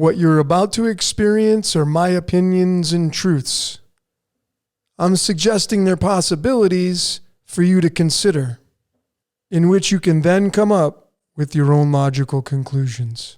What you're about to experience are my opinions and truths. I'm suggesting they're possibilities for you to consider, in which you can then come up with your own logical conclusions.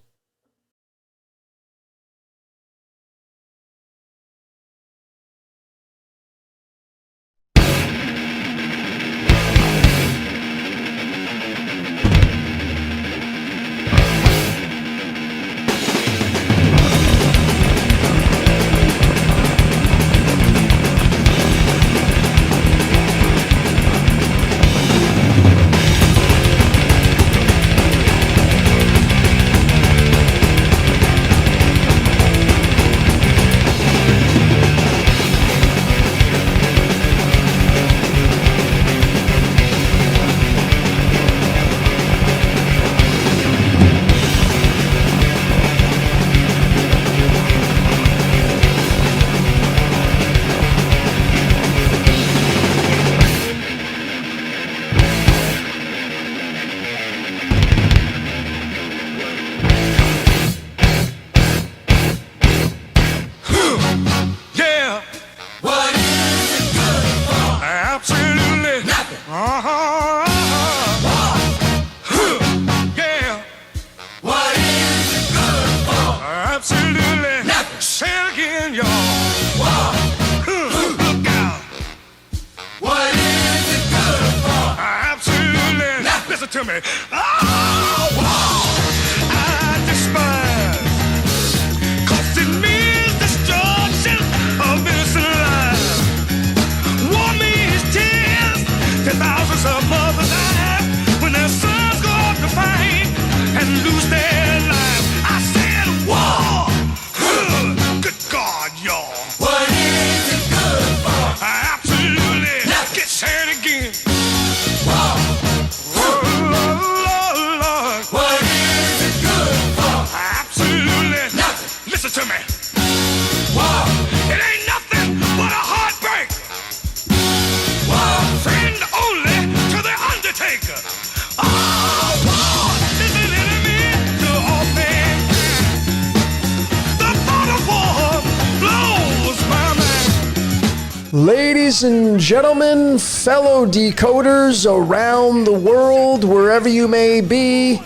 To me. I despise, 'cause it means destruction of innocent lives. War means tears to thousands of mothers die when their sons go off to fight and lose their lives. I said war. Good God, y'all. What is it good for? Absolutely. Nothing. Get sad again. War. What is it good for? Absolutely nothing. Listen to me. War. It ain't nothing but a heartbreak. War. Friend only to the undertaker. Oh, war is an enemy to all mankind. The thought of war blows my mind. Ladies and gentlemen, fellow decoders around the world, wherever you may be,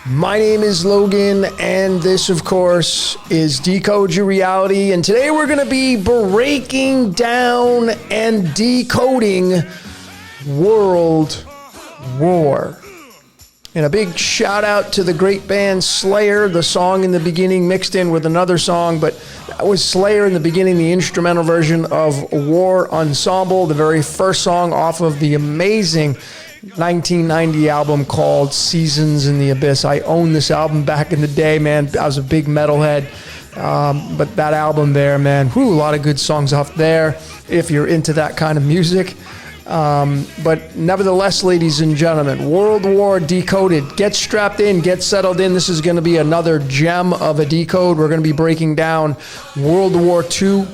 my name is Logan, and this, of course, is Decode Your Reality. And today we're going to be breaking down and decoding World War. And a big shout out to the great band Slayer, the song in the beginning mixed in with another song, but that was Slayer in the beginning, the instrumental version of War Ensemble, the very first song off of the amazing 1990 album called Seasons in the Abyss. I owned this album back in the day, man. I was a big metalhead. But that album there, man, a lot of good songs off there if you're into that kind of music. But nevertheless, ladies and gentlemen, World War Decoded. Get strapped in, get settled in. This is going to be another gem of a decode. We're going to be breaking down World War II,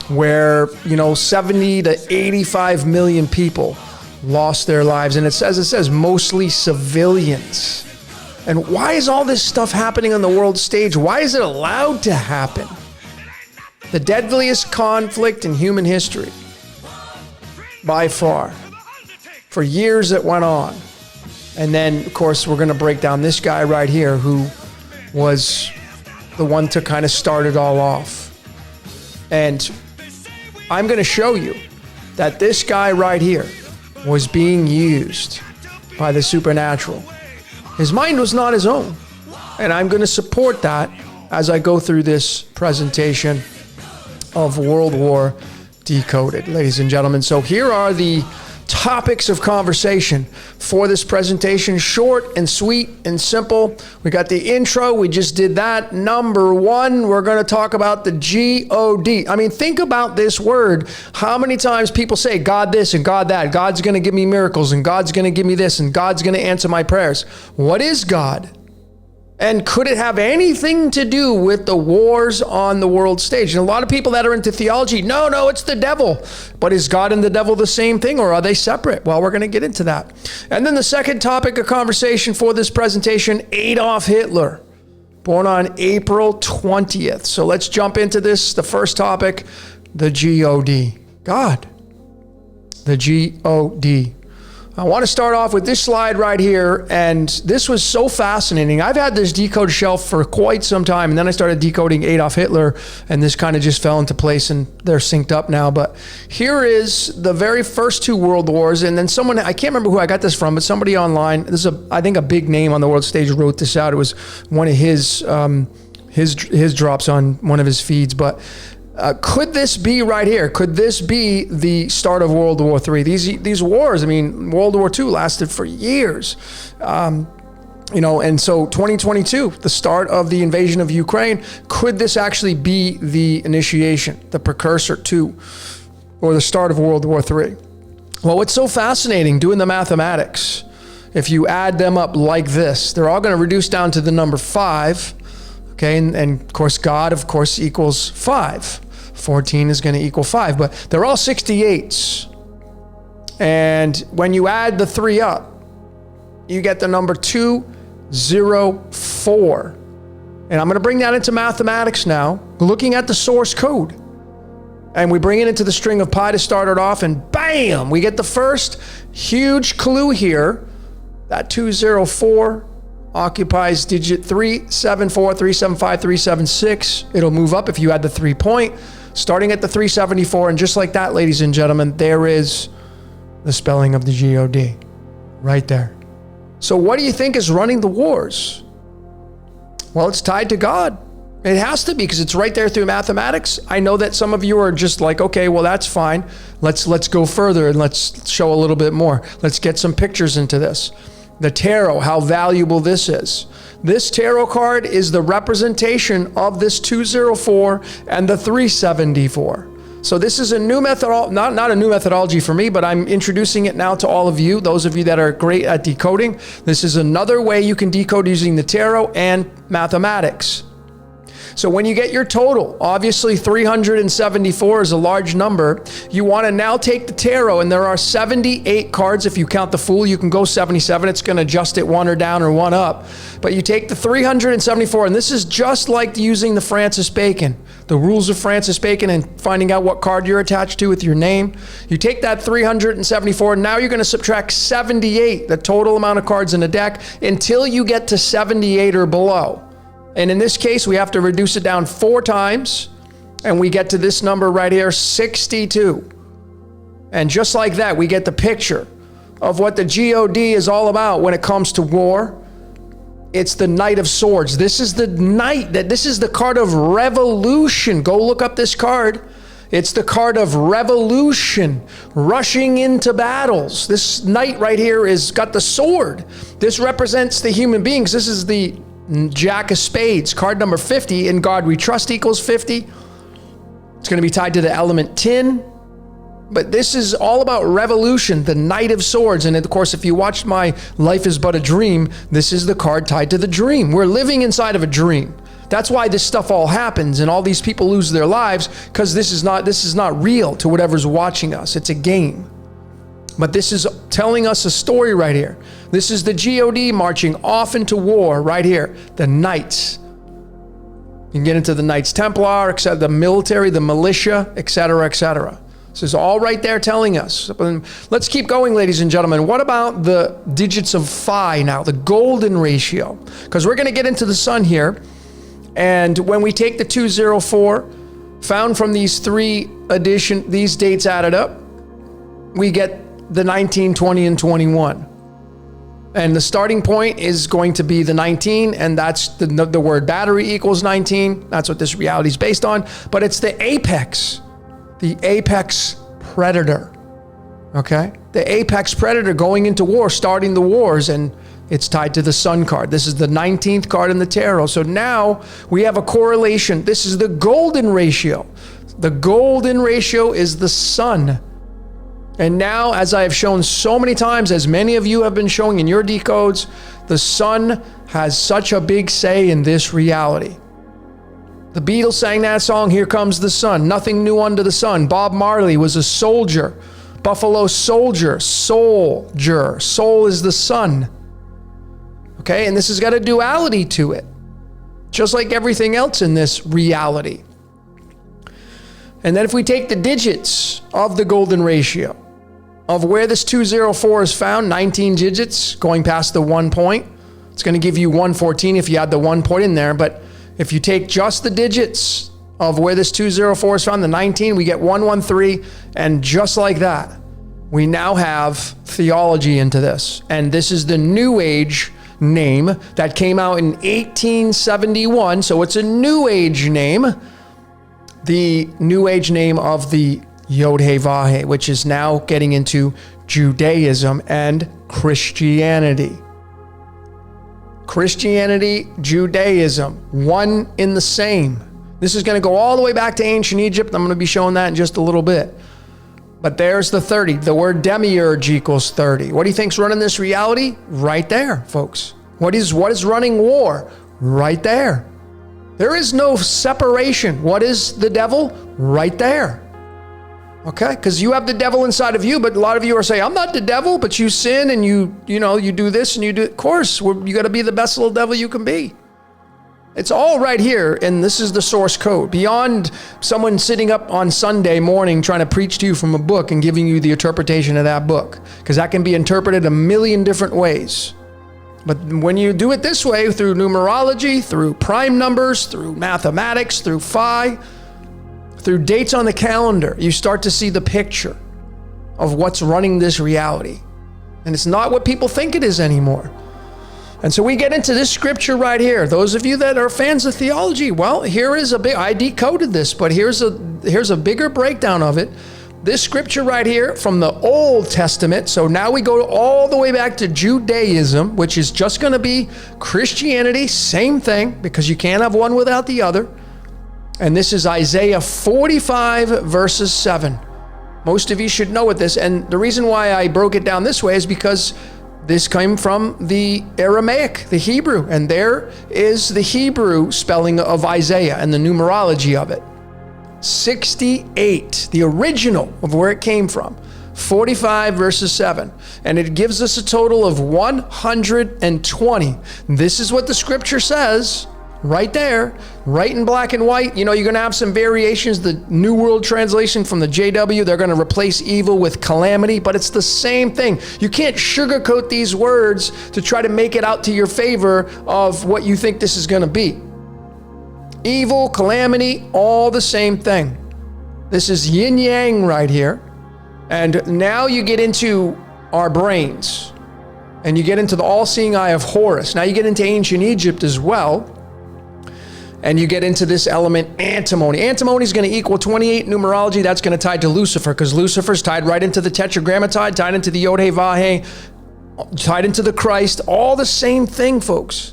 where, 70 to 85 million people lost their lives. And it says mostly civilians. And why is all this stuff happening on the world stage? Why is it allowed to happen? The deadliest conflict in human history, by far. For years it went on. And then, of course, we're going to break down this guy right here who was the one to kind of start it all off. And I'm going to show you that this guy right here was being used by the supernatural. His mind was not his own. And I'm going to support that as I go through this presentation of World War Decoded, ladies and gentlemen. So here are the topics of conversation for this presentation. Short and sweet and simple. We got the intro. We just did that. Number one, we're going to talk about the G-O-D. I mean, think about this word. How many times people say God this and God that. God's going to give me miracles and God's going to give me this and God's going to answer my prayers. What is God? And could it have anything to do with the wars on the world stage? And a lot of people that are into theology, no, it's the devil. But is God and the devil the same thing, or are they separate? Well, we're going to get into that. And then the second topic of conversation for this presentation, Adolf Hitler. born on April 20th. So let's jump into this. The first topic, the G-O-D. God. The G-O-D. I want to start off with this slide right here, and this was so fascinating. I've had this decode shelf for quite some time, and then I started decoding Adolf Hitler, and this kind of just fell into place, and they're synced up now. But here is the very first two world wars, and then someone, I can't remember who I got this from, but somebody online, this is I think a big name on the world stage wrote this out. It was one of his drops on one of his feeds, but could this be right here? Could this be the start of World War III? These wars, I mean, World War II lasted for years. And so 2022, the start of the invasion of Ukraine, could this actually be the initiation, the precursor to, or the start of World War III? Well, what's so fascinating, doing the mathematics, if you add them up like this, they're all going to reduce down to the number 5. Okay, and of course, God, of course, equals 5. 14 is going to equal 5, but they're all 68s. And when you add the 3 up, you get the number 204. And I'm going to bring that into mathematics now, looking at the source code. And we bring it into the string of pi to start it off, and bam, we get the first huge clue here. That 204 occupies digit 374, 375, 376. It'll move up if you add the 3 point, starting at the 374. And just like that, ladies and gentlemen, there is the spelling of the G-O-D right there. So what do you think is running the wars? Well, it's tied to God. It has to be, because it's right there through mathematics. I know that some of you are just like, okay, well, that's fine. Let's go further and let's show a little bit more. Let's get some pictures into this. The tarot, how valuable this is. This tarot card is the representation of this 204 and the 374. So this is a new method, not a new methodology for me, but I'm introducing it now to all of you, those of you that are great at decoding. This is another way you can decode using the tarot and mathematics. So when you get your total, obviously 374 is a large number. You want to now take the tarot, and there are 78 cards. If you count the Fool, you can go 77. It's going to adjust it 1 or down or 1 up. But you take the 374, and this is just like using the Francis Bacon, the rules of Francis Bacon, and finding out what card you're attached to with your name. You take that 374, and now you're going to subtract 78, the total amount of cards in the deck, until you get to 78 or below. And in this case, we have to reduce it down 4 times, and we get to this number right here, 62. And just like that, we get the picture of what the G-O-D is all about when it comes to war. It's the Knight of Swords. This is the knight, this is the card of revolution. Go look up this card. It's the card of revolution, rushing into battles. This knight right here is got the sword. This represents the human beings. This is the Jack of Spades, card number 50. In God We Trust equals 50. It's going to be tied to the element tin. But this is all about revolution, the Knight of Swords. And of course, if you watched my Life is But a Dream, this is the card tied to the dream. We're living inside of a dream. That's why this stuff all happens and all these people lose their lives, because this is not real to whatever's watching us. It's a game. But this is telling us a story right here. This is the G-O-D marching off into war right here. The Knights. You can get into the Knights Templar, etc., the military, the militia, etc., etc. This is all right there telling us. Let's keep going, ladies and gentlemen. What about the digits of phi now, the golden ratio? Because we're going to get into the sun here. And when we take the 204, found from these these dates added up, we get the 19, 20, and 21. And the starting point is going to be the 19, and that's the word battery equals 19. That's what this reality is based on. But it's the apex predator, okay? The apex predator going into war, starting the wars, and it's tied to the sun card. This is the 19th card in the tarot. So now we have a correlation. This is the golden ratio. The golden ratio is the sun. And now, as I have shown so many times, as many of you have been showing in your decodes, the sun has such a big say in this reality. The Beatles sang that song, Here Comes the Sun, nothing new under the sun. Bob Marley was a soldier, Buffalo Soldier, soldier. Soul is the sun. Okay, and this has got a duality to it. just like everything else in this reality. And then if we take the digits of the golden ratio, of where this 204 is found, 19 digits going past the 1 point, it's going to give you 114 if you add the 1 point in there. But if you take just the digits of where this 204 is found, the 19, we get 113. And just like that, we now have theology into this. And this is the New Age name that came out in 1871. So it's a New Age name. The New Age name of the Yod-Heh-Vah-Heh, which is now getting into Judaism and Christianity. Christianity, Judaism, one in the same. This is going to go all the way back to ancient Egypt. I'm going to be showing that in just a little bit. But there's the 30. The word demiurge equals 30. What do you think's running this reality? Right there, folks. What is running war? Right there. There is no separation. What is the devil? Right there. Okay? Because you have the devil inside of you, but a lot of you are saying, I'm not the devil, but you sin and you do this and you do. Of course, you got to be the best little devil you can be. It's all right here, and this is the source code. Beyond someone sitting up on Sunday morning trying to preach to you from a book and giving you the interpretation of that book, because that can be interpreted a million different ways. But when you do it this way, through numerology, through prime numbers, through mathematics, through phi, through dates on the calendar, you start to see the picture of what's running this reality. And it's not what people think it is anymore. And so we get into this scripture right here. Those of you that are fans of theology, well, here is I decoded this, but here's a bigger breakdown of it. This scripture right here from the Old Testament. So now we go all the way back to Judaism, which is just going to be Christianity, same thing, because you can't have one without the other. And this is Isaiah 45 verses 7. Most of you should know what this, and the reason why I broke it down this way is because this came from the Aramaic, the Hebrew, and there is the Hebrew spelling of Isaiah and the numerology of it. 68, the original of where it came from. 45 verses 7. And it gives us a total of 120. This is what the scripture says right there, right in black and white. You're going to have some variations. The New World Translation from the JW, they're going to replace evil with calamity, but it's the same thing. You can't sugarcoat these words to try to make it out to your favor of what you think this is going to be. Evil, calamity, all the same thing. This is yin yang right here. And now you get into our brains, and you get into the all-seeing eye of Horus. Now you get into ancient Egypt as well. And you get into this element, antimony. Antimony is going to equal 28 numerology. That's going to tie to Lucifer, because Lucifer's tied right into the tetragrammatide, tied into the Yod-Heh-Vah-Heh, tied into the Christ. All the same thing, folks.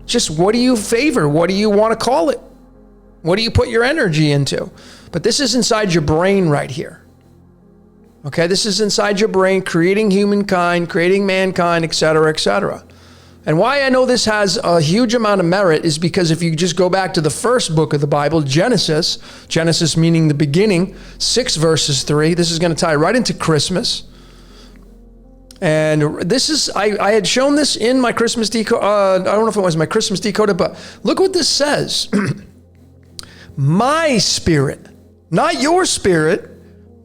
Just what do you favor? What do you want to call it? What do you put your energy into? But this is inside your brain right here. Okay, this is inside your brain, creating humankind, creating mankind, etc., etc. And why I know this has a huge amount of merit is because if you just go back to the first book of the Bible, Genesis meaning the beginning, 6 verses 3, this is going to tie right into Christmas. And this is, I had shown this in my Christmas decode, I don't know if it was my Christmas decoded, but look what this says. My spirit, not your spirit,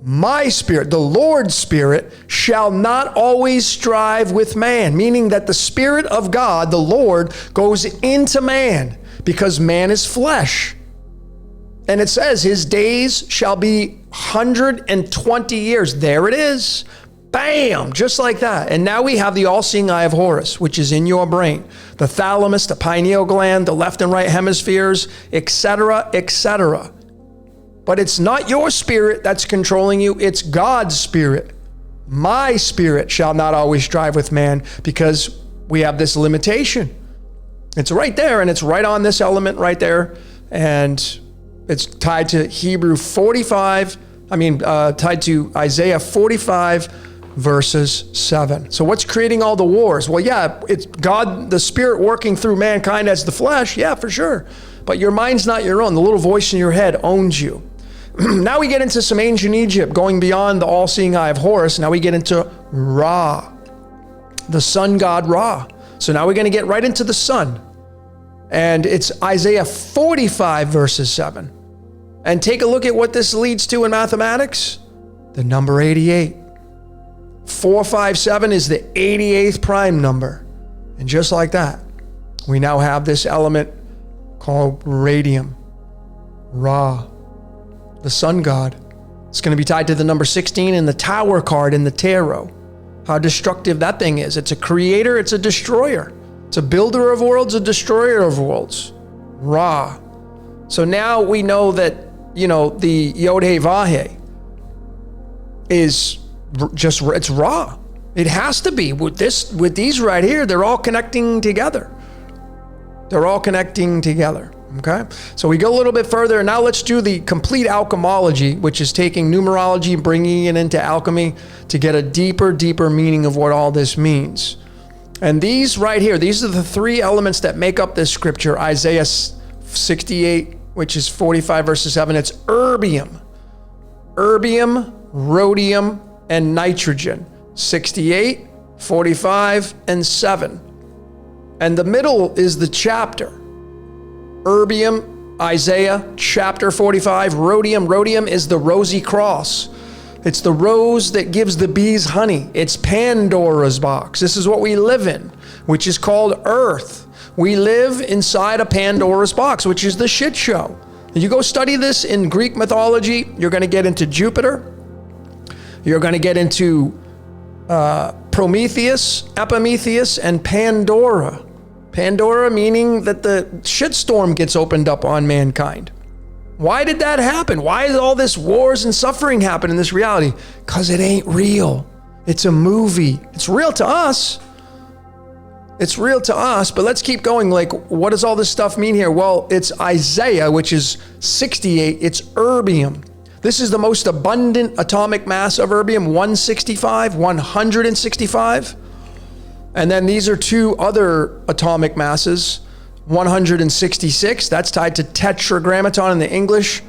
my spirit, the Lord's spirit, shall not always strive with man, meaning that the spirit of God, the Lord, goes into man because man is flesh. And it says his days shall be 120 years. There it is. Bam, just like that. And now we have the all-seeing eye of Horus, which is in your brain. The thalamus, the pineal gland, the left and right hemispheres, etc., etc. But it's not your spirit that's controlling you. It's God's spirit. My spirit shall not always strive with man, because we have this limitation. It's right there, and it's right on this element right there. And it's tied to tied to Isaiah 45 verses 7. So what's creating all the wars? Well, yeah, it's God, the spirit working through mankind as the flesh. Yeah, for sure. But your mind's not your own. The little voice in your head owns you. Now we get into some ancient Egypt, going beyond the all-seeing eye of Horus. Now we get into Ra, the sun god Ra. So now we're going to get right into the sun. And it's Isaiah 45 verses 7. And take a look at what this leads to in mathematics. The number 88. 457 is the 88th prime number. And just like that, we now have this element called radium, Ra, the sun god. It's going to be tied to the number 16 in the Tower card in the tarot. How destructive that thing is. It's a creator, it's a destroyer. It's a builder of worlds, a destroyer of worlds. Ra. So now we know that, the Yod-Heh-Vah-Heh is just, it's Ra. It has to be. With these right here, they're all connecting together. They're all connecting together. Okay? So we go a little bit further. Now let's do the complete alchemology, which is taking numerology and bringing it into alchemy to get a deeper meaning of what all this means. And these right here, these are the three elements that make up this scripture. Isaiah 68, which is 45 verses 7. It's erbium, rhodium, and nitrogen. 68, 45, and 7. And the middle is the chapter. Erbium, Isaiah, chapter 45. Rhodium is the rosy cross. It's the rose that gives the bees honey. It's Pandora's box. This is what we live in, which is called Earth. We live inside a Pandora's box, which is the shit show. You go study this in Greek mythology, you're going to get into Jupiter. You're going to get into Prometheus, Epimetheus, and Pandora. Pandora meaning that the shitstorm gets opened up on mankind. Why did that happen? Why did all this wars and suffering happen in this reality? Because it ain't real. It's a movie. It's real to us. It's real to us, but let's keep going. Like, what does all this stuff mean here? Well, it's Isaiah, which is 68. It's erbium. This is the most abundant atomic mass of erbium, 165. And then these are two other atomic masses, 166. That's tied to tetragrammaton in the English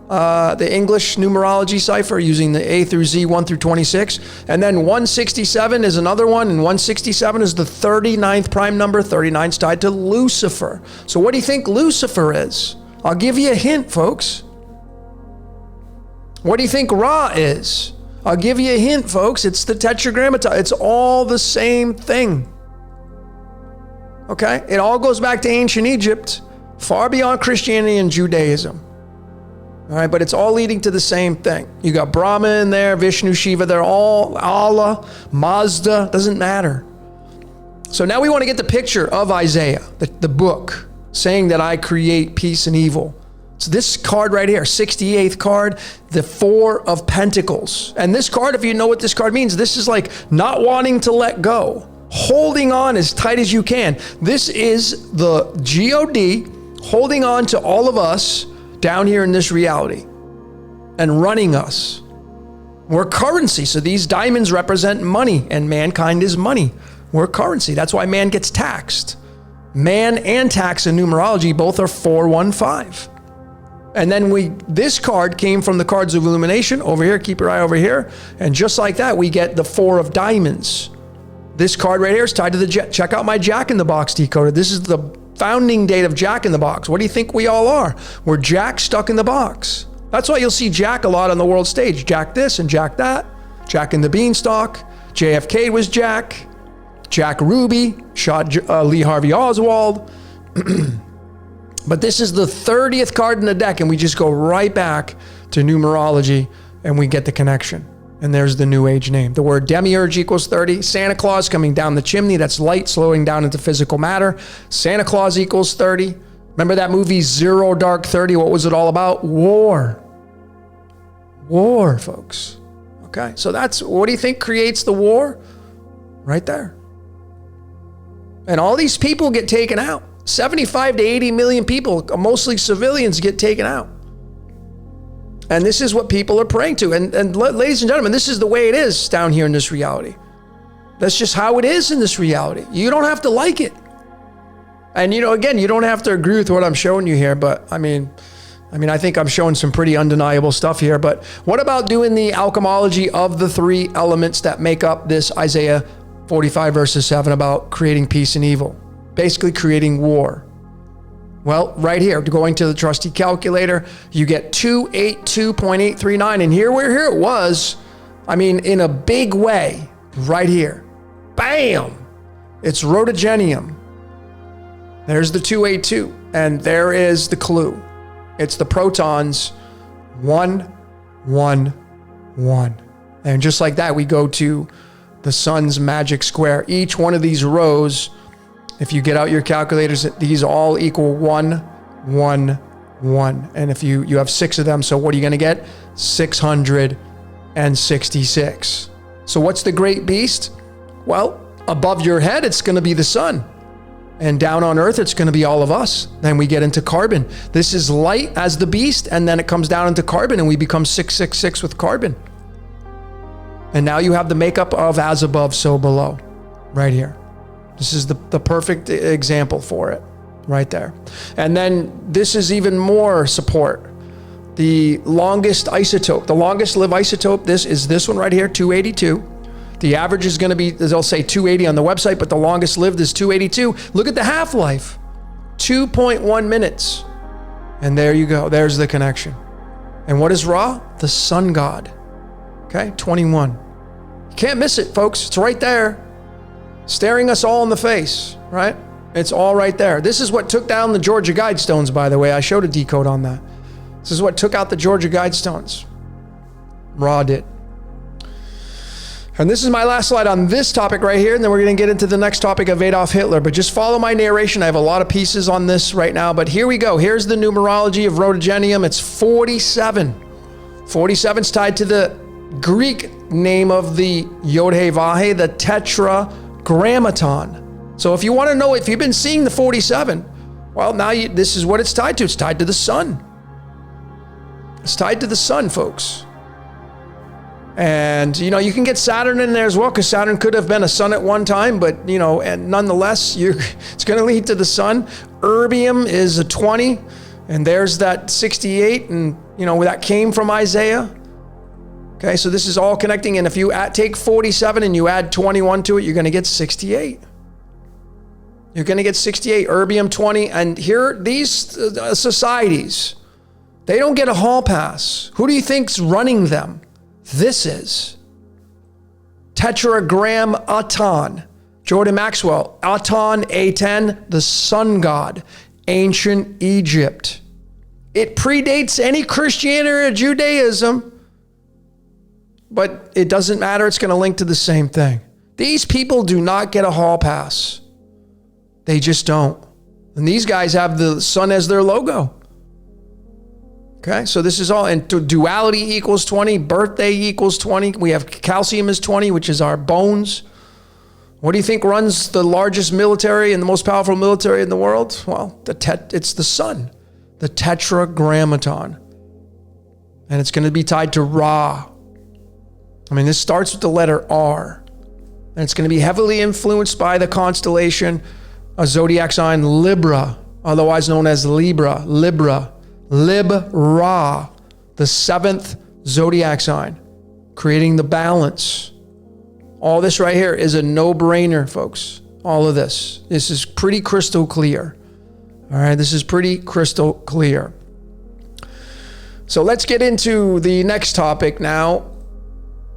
numerology cipher using the A through Z, 1 through 26. And then 167 is another one, and 167 is the 39th prime number. 39 is tied to Lucifer. So what do you think Lucifer is? I'll give you a hint, folks. What do you think Ra is? I'll give you a hint, folks. It's the tetragrammaton. It's all the same thing. Okay? It all goes back to ancient Egypt, far beyond Christianity and Judaism. All right, but it's all leading to the same thing. You got Brahma in there, Vishnu, Shiva, they're all Allah, Mazda, doesn't matter. So now we want to get the picture of Isaiah, the book, saying that I create peace and evil. So this card right here, 68th card, the Four of Pentacles. And this card, if you know what this card means, this is like not wanting to let go, holding on as tight as you can. This is the God holding on to all of us down here in this reality and running us. We're currency. So these diamonds represent money, and mankind is money. We're currency. That's why man gets taxed. Man and tax in numerology both are 415. And then this card came from the cards of illumination over here. Keep your eye over here. And just like that, we get the Four of Diamonds. This card right here is tied to the check out my Jack in the Box decoder. This is the founding date of Jack in the Box. What do you think we all are? We're Jack stuck in the box. That's why you'll see Jack a lot on the world stage. Jack this and Jack that. Jack in the Beanstalk. JFK was Jack. Jack Ruby shot Lee Harvey Oswald. But this is the 30th card in the deck, and we just go right back to numerology and we get the connection. And there's the New Age name. The word demiurge equals 30. Santa Claus coming down the chimney. That's light slowing down into physical matter. Santa Claus equals 30. Remember that movie Zero Dark 30? What was it all about? War. War, folks. Okay, so what do you think creates the war? Right there. And all these people get taken out. 75 to 80 million people, mostly civilians, get taken out. And this is what people are praying to. And ladies and gentlemen, this is the way it is down here in this reality. That's just how it is in this reality. You don't have to like it. And again, you don't have to agree with what I'm showing you here, but I mean, I think I'm showing some pretty undeniable stuff here. But what about doing the alchemology of the three elements that make up this Isaiah 45 verses 7 about creating peace and evil? Basically creating war. Well, right here, going to the trusty calculator, you get 282.839. And here it was, I mean, in a big way, right here. Bam! It's rhodogenium. There's the 282. And there is the clue. It's the protons 1, 1, 1. And just like that, we go to the sun's magic square. Each one of these rows, if you get out your calculators, these all equal 1, 1, 1. And if you have 6 of them, so what are you going to get? 666. So what's the great beast? Well, above your head, it's going to be the sun. And down on earth, it's going to be all of us. Then we get into carbon. This is light as the beast, and then it comes down into carbon, and we become 666 with carbon. And now you have the makeup of as above, so below, right here. This is the perfect example for it, right there. And then this is even more support. The longest isotope, the longest lived isotope, this is this one right here, 282. The average is going to be, they'll say 280 on the website, but the longest lived is 282. Look at the half-life, 2.1 minutes. And there you go. There's the connection. And what is Ra? The sun god. Okay, 21. You can't miss it, folks. It's right there, staring us all in the face, right? It's all right there. This is what took down the Georgia Guidestones, by the way. I showed a decode on that. This is what took out the Georgia Guidestones. Ra did. And this is my last slide on this topic right here, and then we're going to get into the next topic of Adolf Hitler. But just follow my narration. I have a lot of pieces on this right now, but here we go. Here's the numerology of rhodogenium. It's 47. 47 is tied to the Greek name of the Yod-Heh-Vah-Heh, the Tetragrammaton. So if you want to know, if you've been seeing the 47, well, now this is what it's tied to. It's tied to the sun. It's tied to the sun, folks. And, you can get Saturn in there as well, because Saturn could have been a sun at one time, but, and nonetheless, it's going to lead to the sun. Erbium is a 20, and there's that 68, and, that came from Isaiah. Okay, so this is all connecting, and if you take 47 and you add 21 to it, you're going to get 68. You're going to get 68, erbium 20, and here, these societies, they don't get a hall pass. Who do you think's running them? This is Tetragrammaton. Jordan Maxwell, Aton, A10, the sun god, ancient Egypt. It predates any Christianity or Judaism, but it doesn't matter. It's going to link to the same thing. These people do not get a hall pass. They just don't. And these guys have the sun as their logo. Okay, so this is all, and duality equals 20, birthday equals 20. We have calcium is 20, which is our bones. What do you think runs the largest military and the most powerful military in the world? Well, it's the sun, the Tetragrammaton. And it's going to be tied to Ra. I mean, this starts with the letter R. And it's going to be heavily influenced by the constellation, a zodiac sign, Libra, otherwise known as Libra. Lib-Ra, the 7th zodiac sign, creating the balance. All this right here is a no-brainer, folks. All of this. This is pretty crystal clear. All right, this is pretty crystal clear. So let's get into the next topic now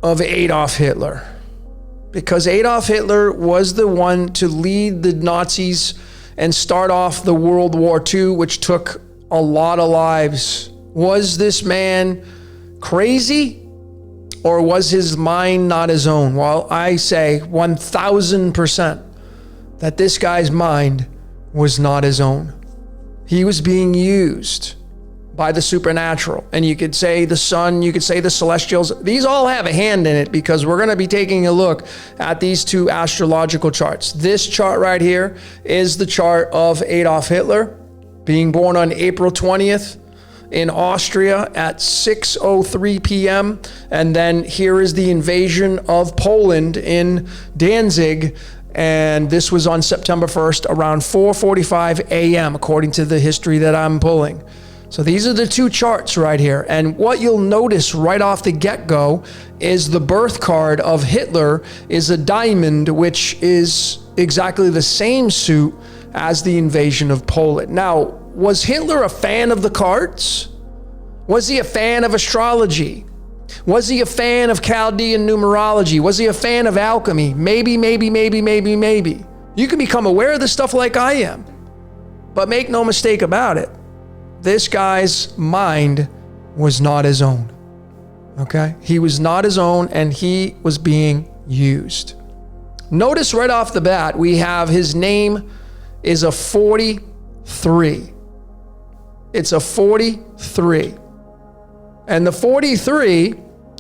of Adolf Hitler. Because Adolf Hitler was the one to lead the Nazis and start off the World War II, which took a lot of lives. Was this man crazy, or was his mind not his own? Well, I say 1,000% that this guy's mind was not his own. He was being used by the supernatural. And you could say the sun, you could say the celestials. These all have a hand in it, because we're going to be taking a look at these two astrological charts. This chart right here is the chart of Adolf Hitler, being born on April 20th in Austria at 6:03 p.m. And then here is the invasion of Poland in Danzig. And this was on September 1st around 4:45 a.m., according to the history that I'm pulling. So these are the two charts right here. And what you'll notice right off the get-go is the birth card of Hitler is a diamond, which is exactly the same suit as the invasion of Poland. Now, was Hitler a fan of the cards? Was he a fan of astrology? Was he a fan of Chaldean numerology? Was he a fan of alchemy? Maybe. You can become aware of this stuff like I am. But make no mistake about it, this guy's mind was not his own. Okay? He was not his own, and he was being used. Notice right off the bat, we have his name is a 43. It's a 43. And the 43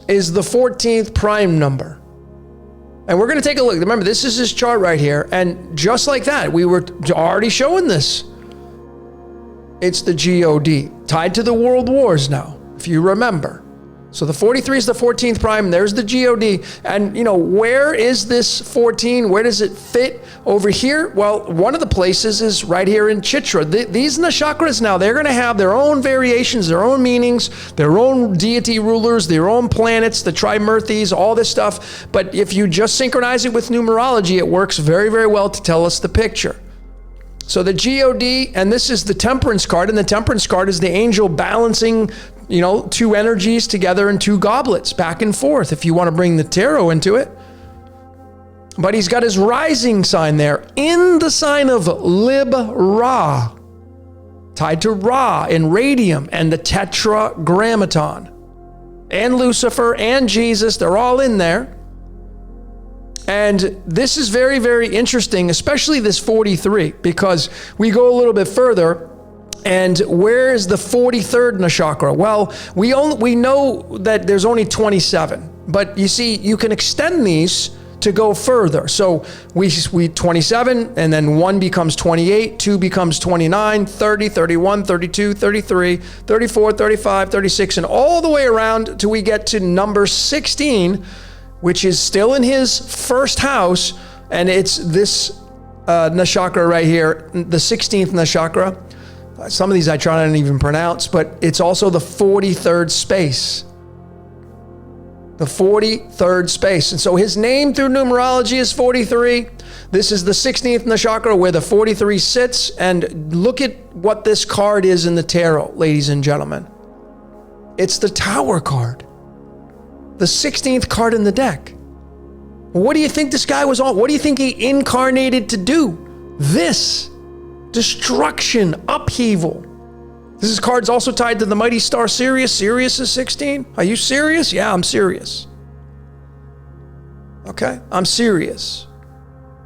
is the 14th prime number. And we're going to take a look. Remember, this is his chart right here. And just like that, we were already showing this. It's the GOD, tied to the world wars now, if you remember. So the 43 is the 14th prime. There's the GOD. And, where is this 14? Where does it fit over here? Well, one of the places is right here in Chitra. These nakshatras now, they're going to have their own variations, their own meanings, their own deity rulers, their own planets, the Trimurtis, all this stuff. But if you just synchronize it with numerology, it works very, very well to tell us the picture. So the GOD, and this is the Temperance card, and the Temperance card is the angel balancing two energies together in two goblets, back and forth, if you want to bring the tarot into it. But he's got his rising sign there in the sign of Lib Ra, tied to Ra and radium and the Tetragrammaton. And Lucifer and Jesus, they're all in there. And this is very, very interesting, especially this 43, because we go a little bit further. And where is the 43rd nakshatra? Well, we know that there's only 27, but you see, you can extend these to go further. So we 27, and then 1 becomes 28, 2 becomes 29, 30, 31, 32, 33, 34, 35, 36, and all the way around till we get to number 16, which is still in his first house, and it's this nakshatra right here, the 16th nakshatra. Some of these I try not to even pronounce, but it's also the 43rd space. The 43rd space. And so his name through numerology is 43. This is the 16th nakshatra where the 43 sits. And look at what this card is in the tarot, ladies and gentlemen. It's the Tower card. The 16th card in the deck. What do you think this guy was on? What do you think he incarnated to do? This. Destruction, upheaval. This card's also tied to the mighty star Sirius. Sirius is 16. Are you serious? Yeah, I'm serious. Okay, I'm serious.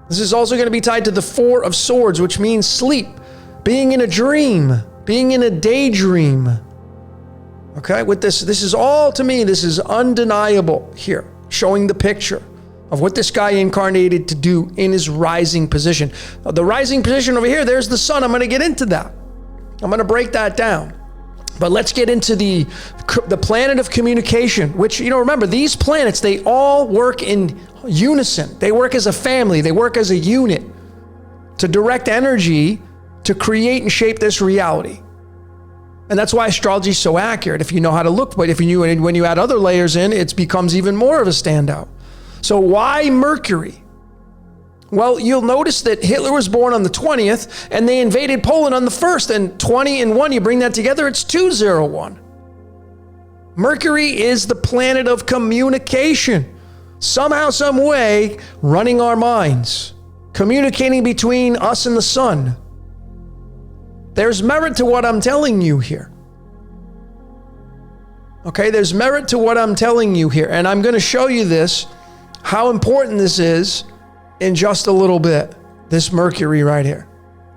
This is also going to be tied to the 4 of Swords, which means sleep, being in a dream, being in a daydream. Okay, with this is all, to me, this is undeniable here, showing the picture of what this guy incarnated to do in his rising position. The rising position over here, there's the sun. I'm going to get into that. I'm going to break that down. But let's get into the planet of communication, which, remember, these planets, they all work in unison. They work as a family. They work as a unit to direct energy to create and shape this reality. And that's why astrology is so accurate if you know how to look. But when you add other layers in, it becomes even more of a standout. So why Mercury? Well, you'll notice that Hitler was born on the 20th and they invaded Poland on the 1st, and 20 and 1, you bring that together, it's 201. Mercury is the planet of communication. Somehow, some way, running our minds, communicating between us and the sun. There's merit to what I'm telling you here. Okay, there's merit to what I'm telling you here. And I'm going to show you this, how important this is in just a little bit. This Mercury right here,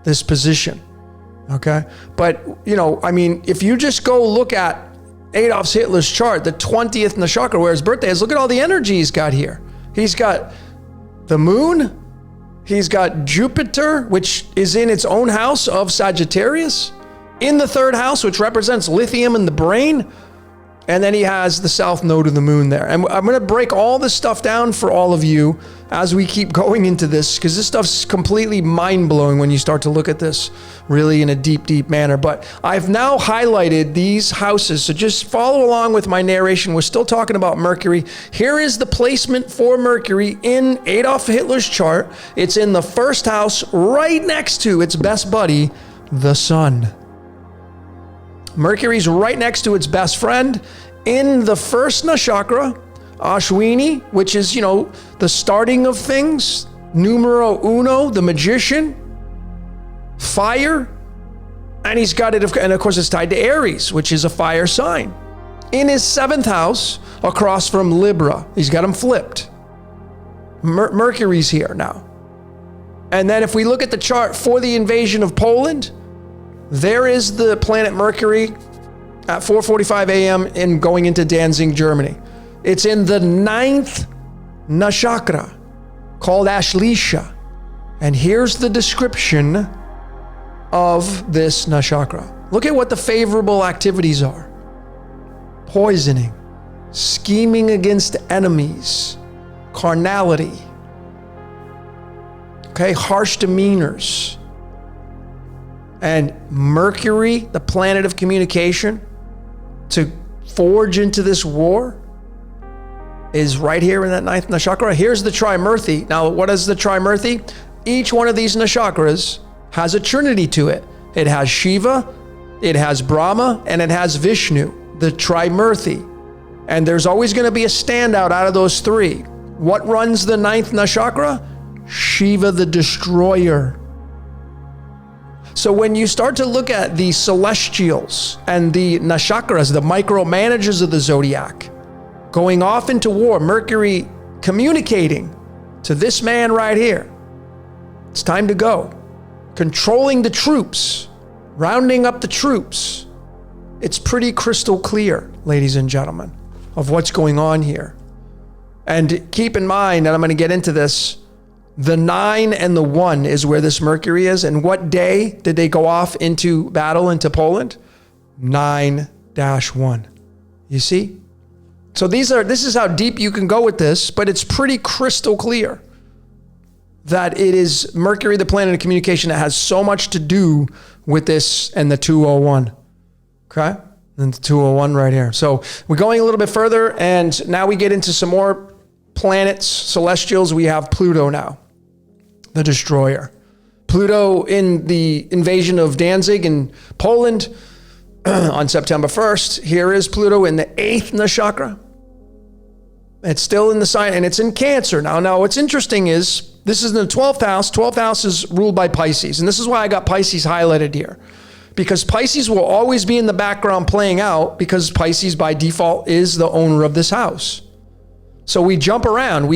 this position. Okay. But, if you just go look at Adolf Hitler's chart, the 20th nakshatra, where his birthday is, look at all the energy he's got here. He's got the moon. He's got Jupiter, which is in its own house of Sagittarius, in the 3rd house, which represents lithium in the brain. And then he has the south node of the moon there. And I'm going to break all this stuff down for all of you as we keep going into this, because this stuff's completely mind-blowing when you start to look at this really in a deep, deep manner. But I've now highlighted these houses, so just follow along with my narration. We're still talking about Mercury. Here is the placement for Mercury in Adolf Hitler's chart. It's in the first house right next to its best buddy, the sun. Mercury's right next to its best friend in the first nakshatra, Ashwini, which is, the starting of things. Numero uno, the magician. Fire. And he's got it, and of course it's tied to Aries, which is a fire sign. In his 7th house, across from Libra. He's got them flipped. Mercury's here now. And then if we look at the chart for the invasion of Poland, there is the planet Mercury at 4:45 a.m. and going into Danzig, Germany. It's in the 9th nakshatra called Ashleisha. And here's the description of this nakshatra. Look at what the favorable activities are. Poisoning, scheming against enemies, carnality, harsh demeanors. And Mercury, the planet of communication, to forge into this war is right here in that 9th nakshatra. Here's the Trimurti. Now, what is the Trimurti? Each one of these nakshatras has a trinity to it. It has Shiva, it has Brahma, and it has Vishnu, the Trimurti. And there's always going to be a standout out of those three. What runs the 9th nakshatra? Shiva the Destroyer. So when you start to look at the celestials and the nakshatras, the micromanagers of the zodiac, going off into war, Mercury communicating to this man right here, it's time to go. Controlling the troops, rounding up the troops. It's pretty crystal clear, ladies and gentlemen, of what's going on here. And keep in mind, and I'm going to get into this, the 9 and the 1 is where this Mercury is. And what day did they go off into battle into Poland? 9-1. You see? So this is how deep you can go with this, but it's pretty crystal clear that it is Mercury, the planet of communication, that has so much to do with this and the 201. Okay? And the 201 right here. So we're going a little bit further, and now we get into some more planets, celestials. We have Pluto now, the destroyer. Pluto in the invasion of Danzig in Poland on September 1st. Here is Pluto in the 8th nakshatra. It's still in the sign, and it's in Cancer. Now what's interesting is this is in the 12th house. 12th house is ruled by Pisces, and this is why I got Pisces highlighted here. Because Pisces will always be in the background playing out, because Pisces by default is the owner of this house. So we jump around.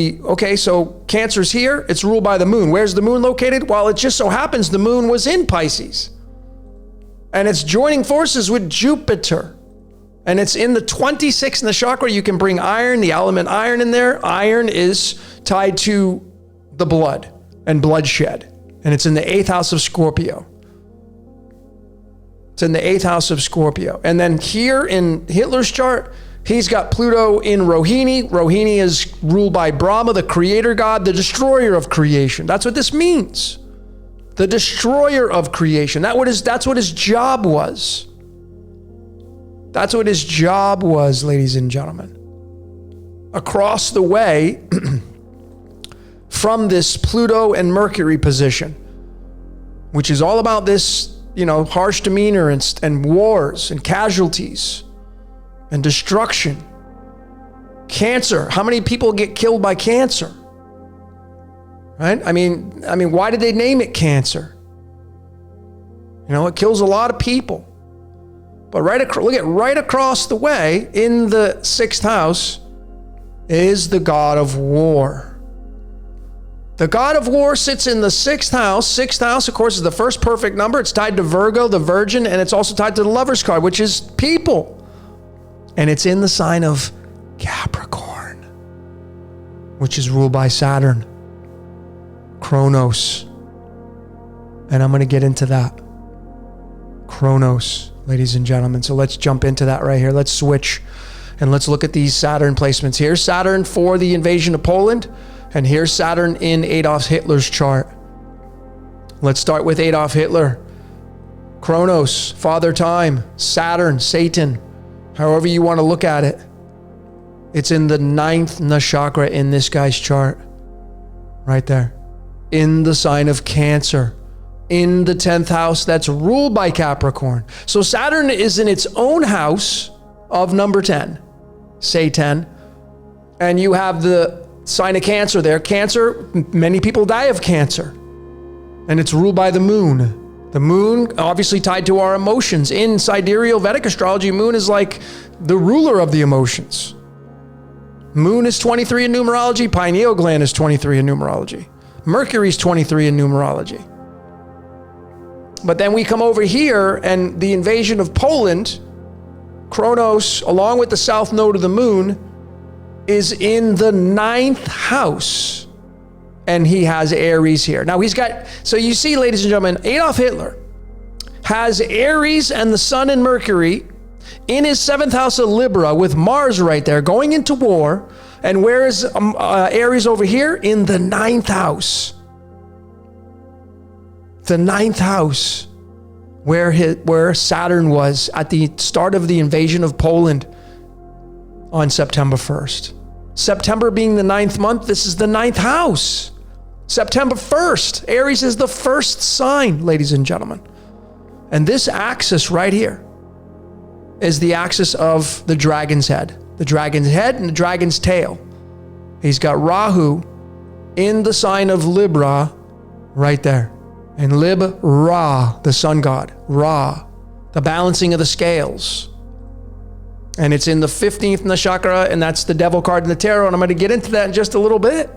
So Cancer's here. It's ruled by the moon. Where's the moon located? Well, it just so happens the moon was in Pisces. And it's joining forces with Jupiter. And it's in the 26th nakshatra. You can bring iron, the element iron in there. Iron is tied to the blood and bloodshed. And it's in the 8th house of Scorpio. It's in the 8th house of Scorpio. And then here in Hitler's chart, he's got Pluto in Rohini. Rohini is ruled by Brahma, the creator god, the destroyer of creation. That's what this means. The destroyer of creation. That's what his job was. That's what his job was, ladies and gentlemen. Across the way from this Pluto and Mercury position, which is all about this, harsh demeanor and wars and casualties and destruction. Cancer. How many people get killed by cancer? Right? I mean, why did they name it cancer? It kills a lot of people. But look at right across the way in the 6th house is the god of war. The god of war sits in the 6th house. 6th house, of course, is the first perfect number. It's tied to Virgo, the Virgin, and it's also tied to the Lover's card, which is people. And it's in the sign of Capricorn, which is ruled by Saturn, Kronos. And I'm going to get into that. Kronos, ladies and gentlemen. So let's jump into that right here. Let's switch. And let's look at these Saturn placements. Here's Saturn for the invasion of Poland, and here's Saturn in Adolf Hitler's chart. Let's start with Adolf Hitler. Kronos, Father Time, Saturn, Satan, however you want to look at it. It's in the 9th nakshatra in this guy's chart. Right there. In the sign of Cancer. In the 10th house that's ruled by Capricorn. So Saturn is in its own house of number 10. Say 10. And you have the sign of Cancer there. Cancer, many people die of cancer. And it's ruled by the moon. The moon, obviously tied to our emotions. In sidereal Vedic astrology, moon is like the ruler of the emotions. Moon is 23 in numerology. Pineal gland is 23 in numerology. Mercury is 23 in numerology. But then we come over here, and the invasion of Poland, Kronos, along with the south node of the moon, is in the 9th house. And he has Aries here. Now he's got, so you see, ladies and gentlemen, Adolf Hitler has Aries and the sun and Mercury in his 7th house of Libra with Mars right there going into war. And where is Aries over here? In the 9th house. The 9th house where Saturn was at the start of the invasion of Poland on September 1st. September being the 9th month, this is the 9th house. September 1st, Aries is the first sign, ladies and gentlemen. And this axis right here is the axis of the dragon's head. The dragon's head and the dragon's tail. He's got Rahu in the sign of Libra right there. And Lib Ra, the sun god, Ra, the balancing of the scales. And it's in the 15th nakshatra, and that's the devil card in the tarot. And I'm going to get into that in just a little bit.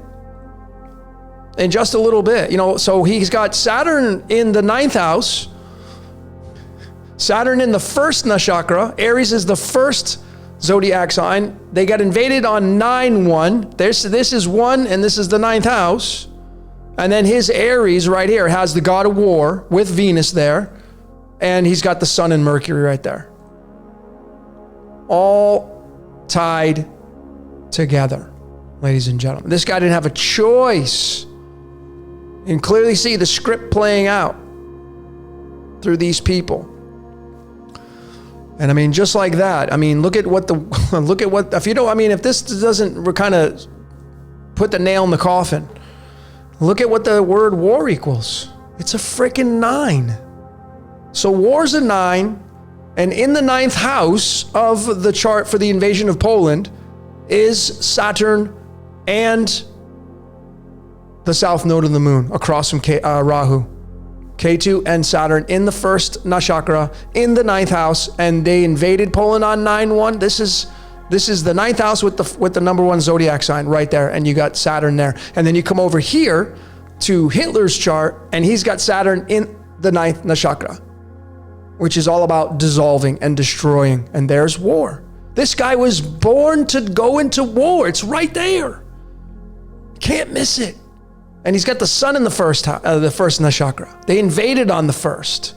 So he's got Saturn in the 9th house, Saturn in the 1st nakshatra. Aries is the first zodiac sign. They got invaded on 9-1. This is 1, and this is the 9th house. And then his Aries right here has the god of war with Venus there. And he's got the sun and Mercury right there. All tied together, ladies and gentlemen. This guy didn't have a choice. You can clearly see the script playing out through these people. And I mean, just like that, I mean, if this doesn't kind of put the nail in the coffin, look at what the word war equals. It's a freaking 9. So war's a 9, and in the 9th house of the chart for the invasion of Poland is Saturn and the south node of the moon across from Rahu. Ketu and Saturn in the 1st nakshatra in the 9th house, and they invaded Poland on 9-1. This is the 9th house with the number 1 zodiac sign right there, and you got Saturn there. And then you come over here to Hitler's chart, and he's got Saturn in the 9th nakshatra, which is all about dissolving and destroying. And there's war. This guy was born to go into war. It's right there. Can't miss it. And he's got the sun in the first nakshatra. They invaded on the 1st.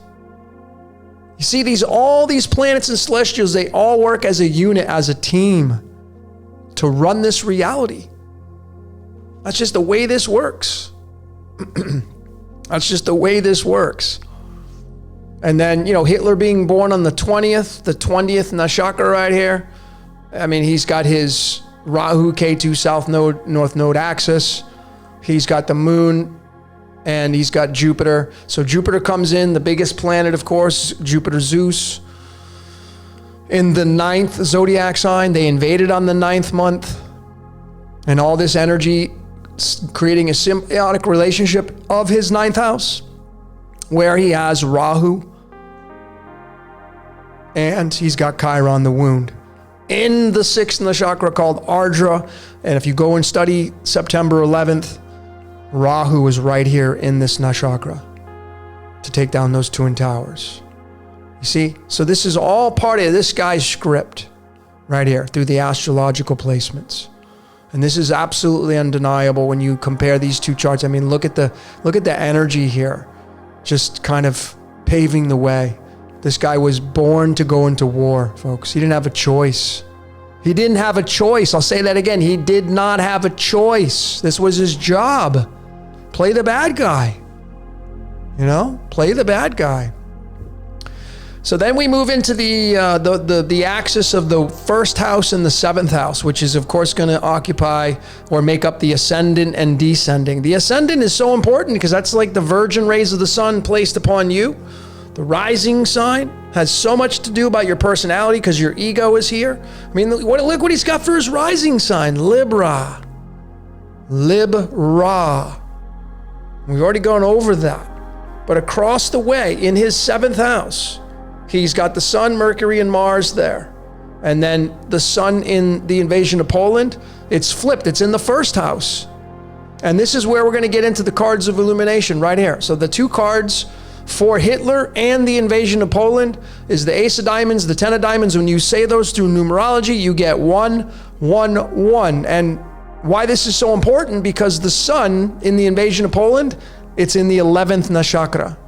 You see, all these planets and celestials, they all work as a unit, as a team to run this reality. That's just the way this works. That's just the way this works. And then, Hitler being born on the 20th nakshatra right here. I mean, he's got his Rahu, Ketu, south node, north node axis. He's got the moon, and he's got Jupiter. So Jupiter comes in, the biggest planet, of course, Jupiter Zeus. In the 9th zodiac sign, they invaded on the 9th month. And all this energy creating a symbiotic relationship of his 9th house, where he has Rahu, and he's got Chiron, the wound, in the 6th nakshatra called Ardra. And if you go and study September 11th, Rahu is right here in this nakshatra to take down those twin towers. You see? So this is all part of this guy's script right here through the astrological placements. And this is absolutely undeniable when you compare these two charts. I mean, look at the energy here, just kind of paving the way. This guy was born to go into war, folks. He didn't have a choice. He didn't have a choice. I'll say that again. He did not have a choice. This was his job. Play the bad guy. Play the bad guy. So then we move into the axis of the first house and the seventh house, which is of course going to occupy or make up the ascendant and descending. The ascendant is so important because that's like the virgin rays of the sun placed upon you. The rising sign has so much to do about your personality because your ego is here. I mean, look what he's got for his rising sign, Libra. Libra. We've already gone over that. But across the way in his seventh house, he's got the sun, Mercury, and Mars there. And then the sun in the invasion of Poland, it's flipped. It's in the first house. And this is where we're going to get into the cards of illumination right here. So the two cards for Hitler and the invasion of Poland is the Ace of Diamonds, the Ten of Diamonds. When you say those through numerology, you get 1, 1, 1. And why this is so important, because the sun in the invasion of Poland, it's in the 11th nakshatra.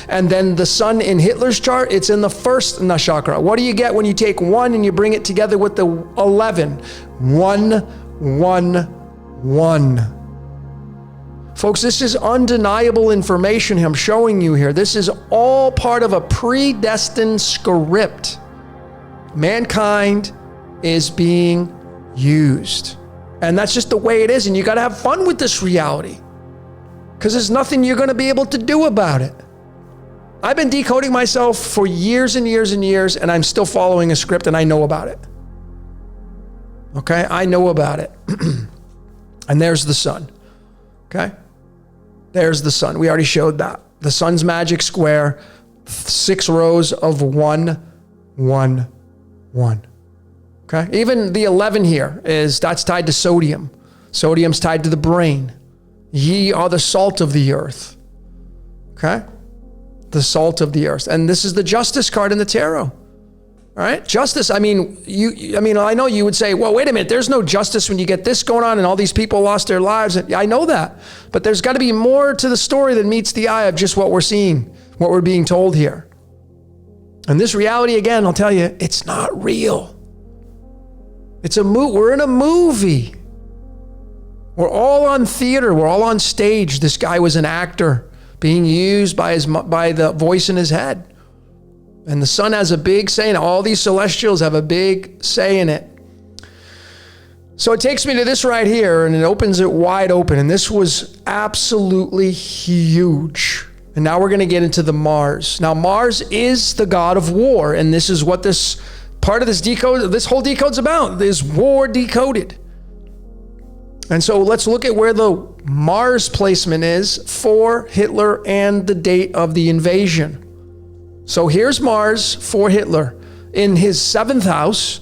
And then the sun in Hitler's chart, it's in the first nakshatra. What do you get when you take 1 and you bring it together with the 11? 1, 1, 1. Folks, this is undeniable information I'm showing you here. This is all part of a predestined script. Mankind is being used. And that's just the way it is. And you got to have fun with this reality, because there's nothing you're going to be able to do about it. I've been decoding myself for years and years and years, and I'm still following a script, and I know about it. Okay? I know about it. And there's the sun. Okay? There's the sun. We already showed that. The sun's magic square, 6 rows of 1, 1, 1. Okay? Even the 11 here that's tied to sodium. Sodium's tied to the brain. Ye are the salt of the earth. Okay? The salt of the earth. And this is the justice card in the tarot. All right? Justice, I mean, I know you would say, well, wait a minute, there's no justice when you get this going on and all these people lost their lives. I know that. But there's got to be more to the story than meets the eye of just what we're seeing, what we're being told here. And this reality, again, I'll tell you, it's not real. We're in a movie. We're all on theater. We're all on stage. This guy was an actor being used by the voice in his head. And the sun has a big say in it. All these celestials have a big say in it. So it takes me to this right here, and it opens it wide open. And this was absolutely huge. And now we're going to get into the Mars. Now, Mars is the god of war. And this is what this part of this whole decode's about, is war decoded. And so let's look at where the Mars placement is for Hitler and the date of the invasion. So here's Mars for Hitler in his 7th house,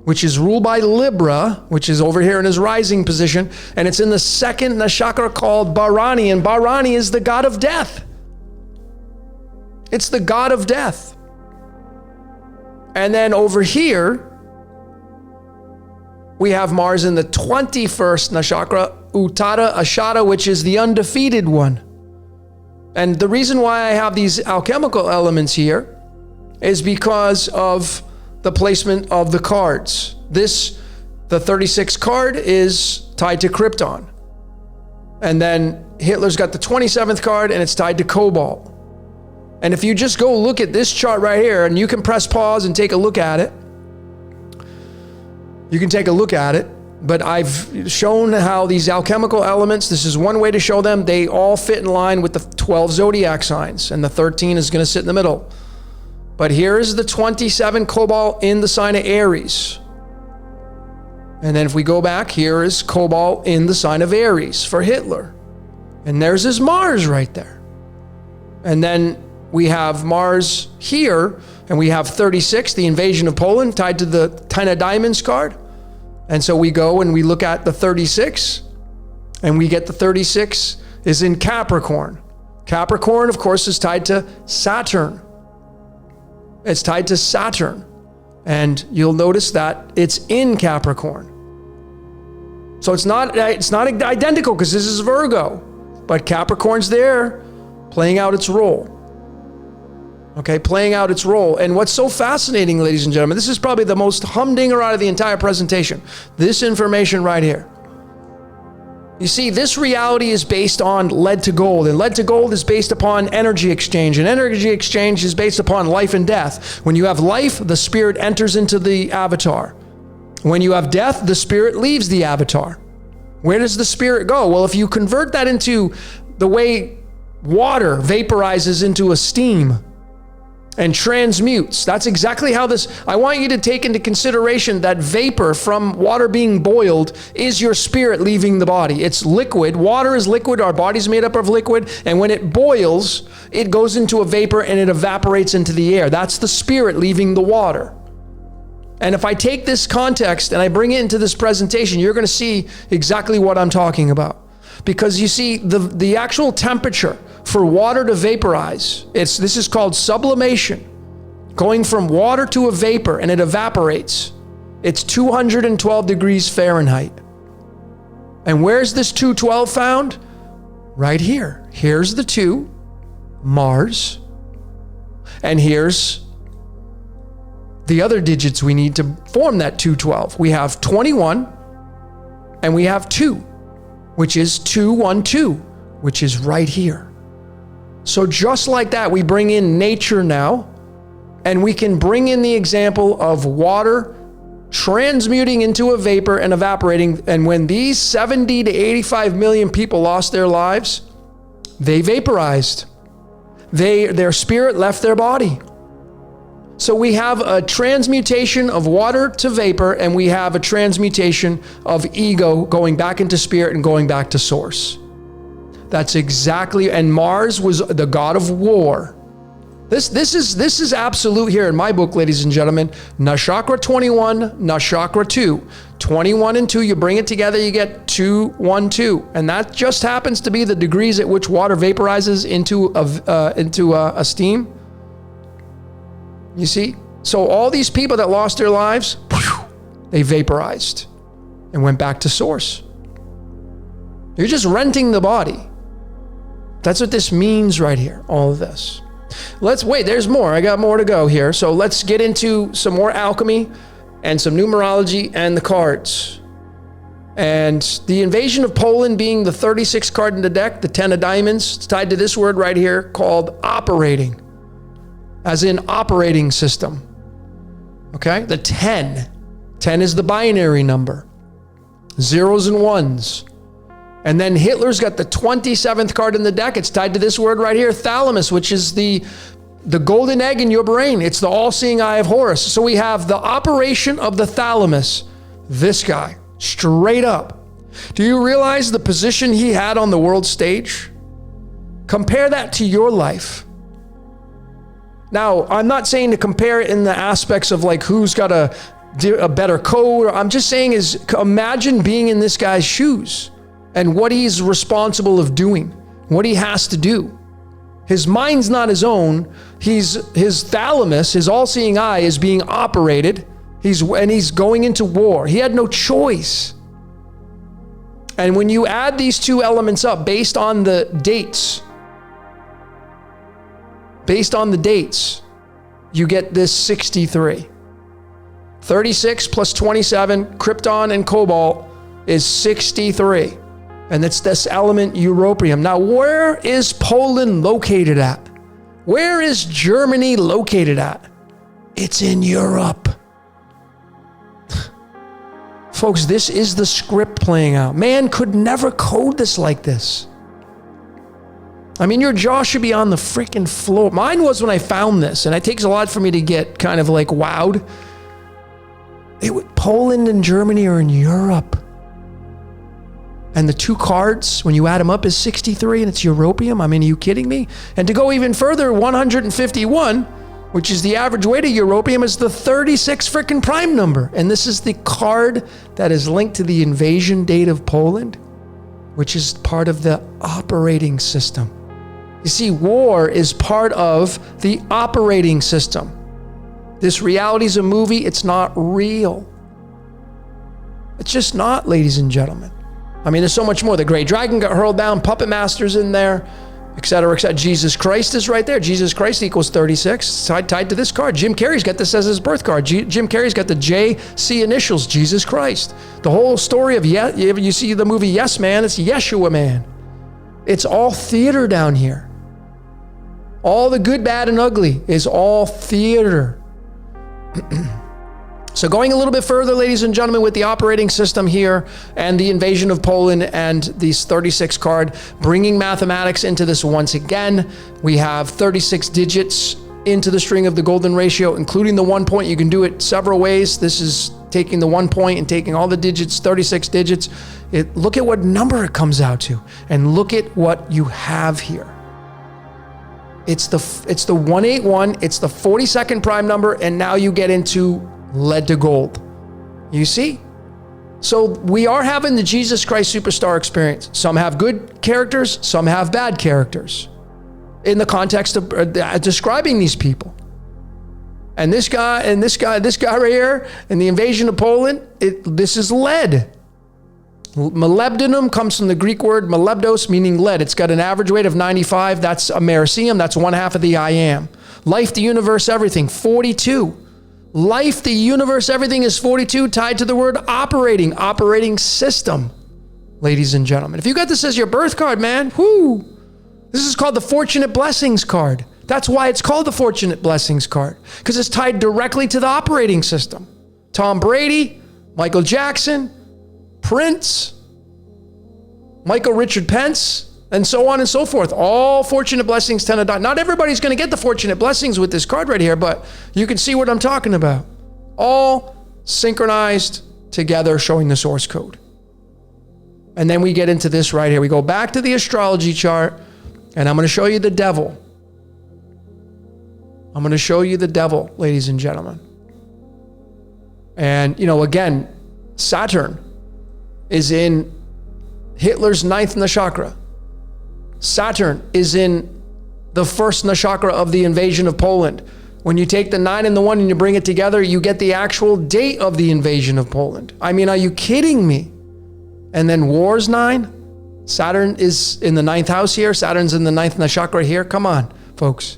which is ruled by Libra, which is over here in his rising position. And it's in the 2nd nakshatra called Bharani. And Bharani is the god of death. It's the god of death. And then over here, we have Mars in the 21st nakshatra, Uttara Ashada, which is the undefeated one. And the reason why I have these alchemical elements here is because of the placement of the cards. The 36th card is tied to Krypton. And then Hitler's got the 27th card, and it's tied to Cobalt. And if you just go look at this chart right here, and you can press pause and take a look at it, you can take a look at it, but I've shown how these alchemical elements, this is one way to show them, they all fit in line with the 12 zodiac signs, and the 13 is going to sit in the middle. But here's the 27 Cobalt in the sign of Aries. And then if we go back, here is Cobalt in the sign of Aries for Hitler. And there's his Mars right there. And then we have Mars here, and we have 36, the invasion of Poland, tied to the 10 of Diamonds card. And so we go and we look at the 36, and we get the 36 is in Capricorn. Capricorn, of course, is tied to Saturn. It's tied to Saturn. And you'll notice that it's in Capricorn. So it's not identical because this is Virgo, but Capricorn's there playing out its role. okay, playing out its role. And what's so fascinating, ladies and gentlemen, this is probably the most humdinger out of the entire presentation. This information right here. You see, this reality is based on lead to gold, and lead to gold is based upon energy exchange, and energy exchange is based upon life and death. When you have life, the spirit enters into the avatar. When you have death, the spirit leaves the avatar. Where does the spirit go? Well, if you convert that into the way water vaporizes into a steam and transmutes, that's exactly how this, I want you to take into consideration that vapor from water being boiled is your spirit leaving the body. It's liquid. Water is liquid. Our body's made up of liquid. And when it boils, it goes into a vapor and it evaporates into the air. That's the spirit leaving the water. And if I take this context and I bring it into this presentation, you're going to see exactly what I'm talking about. Because you see, the actual temperature for water to vaporize, this is called sublimation. Going from water to a vapor and it evaporates. It's 212 degrees Fahrenheit. And where's this 212 found? Right here. Here's the 2, Mars. And here's the other digits we need to form that 212. We have 21 and we have 2, which is 212, which is right here. So just like that, we bring in nature now, and we can bring in the example of water transmuting into a vapor and evaporating. And when these 70 to 85 million people lost their lives, they vaporized. Their spirit left their body. So we have a transmutation of water to vapor, and we have a transmutation of ego going back into spirit and going back to source. That's exactly, and Mars was the god of war. This is absolute here in my book, ladies and gentlemen. Nakshatra 21, Nakshatra 2. 21 and 2, you bring it together, you get 2, 1, 2. And that just happens to be the degrees at which water vaporizes into a steam. You see? So all these people that lost their lives, they vaporized and went back to source. You're just renting the body. That's what this means right here, all of this. Let's wait, there's more. I got more to go here. So let's get into some more alchemy and some numerology and the cards. And the invasion of Poland being the 36th card in the deck, the 10 of diamonds, it's tied to this word right here called operating, as in operating system. Okay, the 10. 10 is the binary number, zeros and ones. And then Hitler's got the 27th card in the deck. It's tied to this word right here, thalamus, which is the golden egg in your brain. It's the all-seeing eye of Horus. So we have the operation of the thalamus, this guy, straight up. Do you realize the position he had on the world stage? Compare that to your life. Now, I'm not saying to compare it in the aspects of like who's got a better code. I'm just saying is imagine being in this guy's shoes and what he's responsible of doing, what he has to do. His mind's not his own. His thalamus, his all-seeing eye, is being operated. He's going into war. He had no choice. And when you add these two elements up based on the dates, you get this 63. 36 plus 27, Krypton and Cobalt, is 63. And it's this element europium. Now, where is Poland located at? Where is Germany located at? It's in Europe. Folks, this is the script playing out. Man could never code this like this. I mean, your jaw should be on the freaking floor. Mine was when I found this, and it takes a lot for me to get kind of like wowed. Poland and Germany are in Europe. And the two cards, when you add them up, is 63, and it's europium. I mean, are you kidding me? And to go even further, 151, which is the average weight of europium, is the 36 freaking prime number. And this is the card that is linked to the invasion date of Poland, which is part of the operating system. You see, war is part of the operating system. This reality is a movie. It's not real. It's just not, ladies and gentlemen. I mean, there's so much more. The Great Dragon got hurled down. Puppet Master's in there. et cetera, et cetera. Jesus Christ is right there. Jesus Christ equals 36, tied to this card. Jim Carrey's got this as his birth card. Jim Carrey's got the JC initials, Jesus Christ. The whole story of, you see the movie Yes Man, it's Yeshua Man. It's all theater down here. All the good, bad, and ugly is all theater. So going a little bit further, ladies and gentlemen, with the operating system here and the invasion of Poland and these 36 card, bringing mathematics into this once again. We have 36 digits into the string of the golden ratio, including the 1 point. You can do it several ways. This is taking the 1 point and taking all the digits, 36 digits. Look at what number it comes out to, and look at what you have here. It's the 181, it's the 42nd prime number, and now you get into lead to gold. You see? So we are having the Jesus Christ Superstar experience. Some have good characters, some have bad characters in the context of describing these people. And this guy right here in the invasion of Poland, this is lead. Molybdenum comes from the Greek word molybdos, meaning lead. It's got an average weight of 95. That's americium. That's 1/2 of the I am. Life, the universe, everything, 42. Life, the universe, everything is 42, tied to the word operating system, ladies and gentlemen. If you got this as your birth card, man, whoo, this is called the Fortunate Blessings card. That's why it's called the Fortunate Blessings card, because it's tied directly to the operating system. Tom Brady, Michael Jackson, Prince, Michael Richard Pence, and so on and so forth. All fortunate blessings tend to die. Not everybody's going to get the fortunate blessings with this card right here, but you can see what I'm talking about. All synchronized together, showing the source code. And then we get into this right here. We go back to the astrology chart, and I'm going to show you the devil. I'm going to show you the devil, ladies and gentlemen. And, again, Saturn is in Hitler's 9th nakshatra. Saturn is in the 1st nakshatra of the invasion of Poland. When you take the 9 and the 1 and you bring it together, you get the actual date of the invasion of Poland. I mean, are you kidding me? And then War's 9. Saturn is in the 9th house here. Saturn's in the 9th nakshatra here. Come on, folks.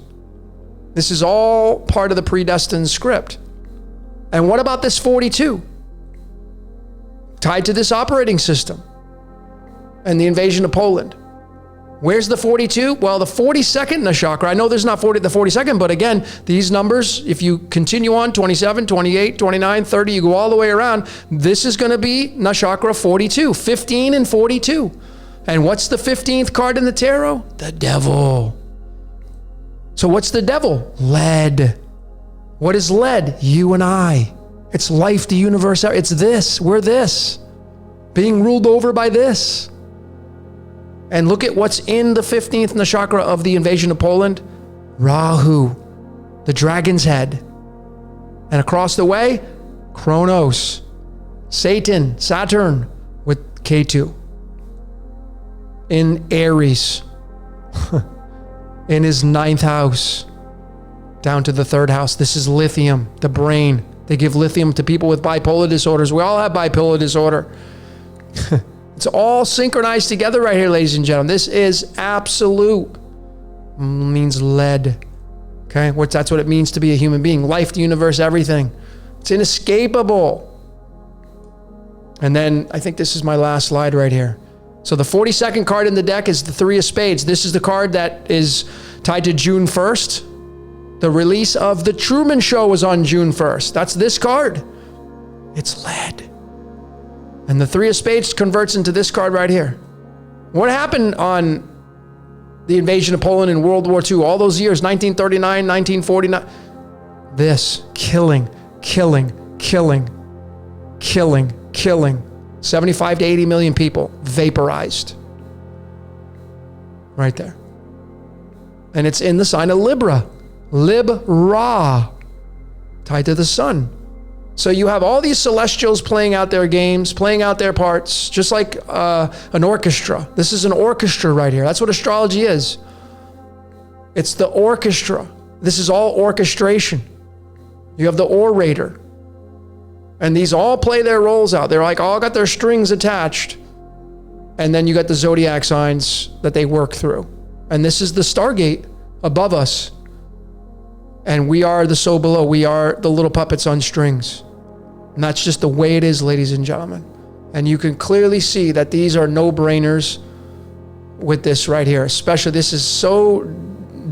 This is all part of the predestined script. And what about this 42? Tied to this operating system and the invasion of Poland. Where's the 42? Well, the 42nd nakshatra. I know there's not the 42nd, but again, these numbers, if you continue on, 27, 28, 29, 30, you go all the way around, this is going to be nakshatra 42, 15 and 42. And what's the 15th card in the tarot? The devil. So what's the devil? Lead. What is lead? You and I. It's life, the universe. It's this. We're this. Being ruled over by this. And look at what's in the 15th nakshatra of the invasion of Poland. Rahu, the dragon's head. And across the way, Kronos, Satan, Saturn with Ketu. In Aries, in his 9th house, down to the 3rd house. This is lithium, the brain. They give lithium to people with bipolar disorders. We all have bipolar disorder. It's all synchronized together right here, ladies and gentlemen. This is absolute. Means lead. Okay, that's what it means to be a human being. Life, the universe, everything. It's inescapable. And then I think this is my last slide right here. So the 42nd card in the deck is the 3 of Spades. This is the card that is tied to June 1st. The release of The Truman Show was on June 1st. That's this card. It's lead. And the 3 of Spades converts into this card right here. What happened on the invasion of Poland in World War II? All those years, 1939, 1949. This, killing. 75 to 80 million people vaporized. Right there. And it's in the sign of Libra. Lib-Ra. Tied to the sun. So you have all these celestials playing out their games, playing out their parts, just like an orchestra. This is an orchestra right here. That's what astrology is. It's the orchestra. This is all orchestration. You have the orator. And these all play their roles out. They're like all got their strings attached. And then you got the zodiac signs that they work through. And this is the Stargate above us. And we are the so below. We are the little puppets on strings. And that's just the way it is, ladies and gentlemen. And you can clearly see that these are no-brainers with this right here. Especially, this is so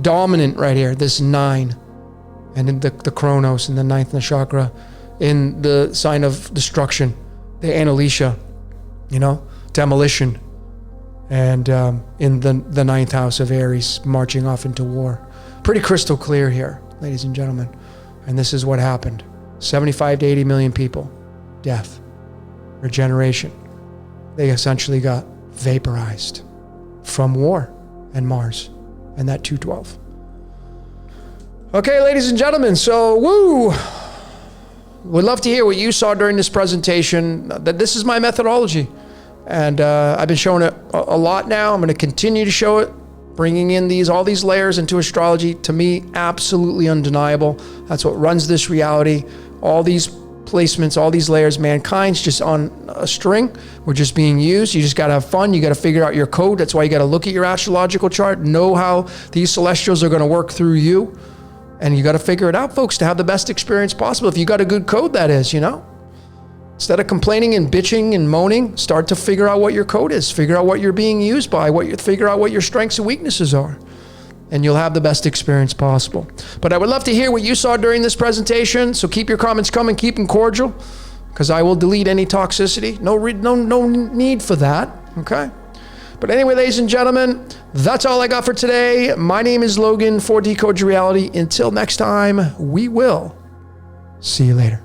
dominant right here, this 9. And in the Chronos in the 9th chakra, in the sign of destruction, the Annalisa, demolition. And in the 9th house of Aries, marching off into war. Pretty crystal clear here, ladies and gentlemen. And this is what happened. 75 to 80 million people. Death. Regeneration. They essentially got vaporized from war and Mars and that 212. Okay, ladies and gentlemen, so woo! Would love to hear what you saw during this presentation. That this is my methodology. And I've been showing it a lot now. I'm going to continue to show it, bringing in all these layers into astrology. To me, absolutely undeniable. That's what runs this reality. All these placements, all these layers, mankind's just on a string. We're just being used. You just got to have fun. You got to figure out your code. That's why you got to look at your astrological chart, know how these celestials are going to work through you. And you got to figure it out, folks, to have the best experience possible. If you got a good code, that is, Instead of complaining and bitching and moaning, start to figure out what your code is. Figure out what you're being used by. Figure out what your strengths and weaknesses are. And you'll have the best experience possible. But I would love to hear what you saw during this presentation. So keep your comments coming. Keep them cordial, because I will delete any toxicity. No need for that. Okay. But anyway, ladies and gentlemen, that's all I got for today. My name is Logan for Decode Your Reality. Until next time, we will see you later.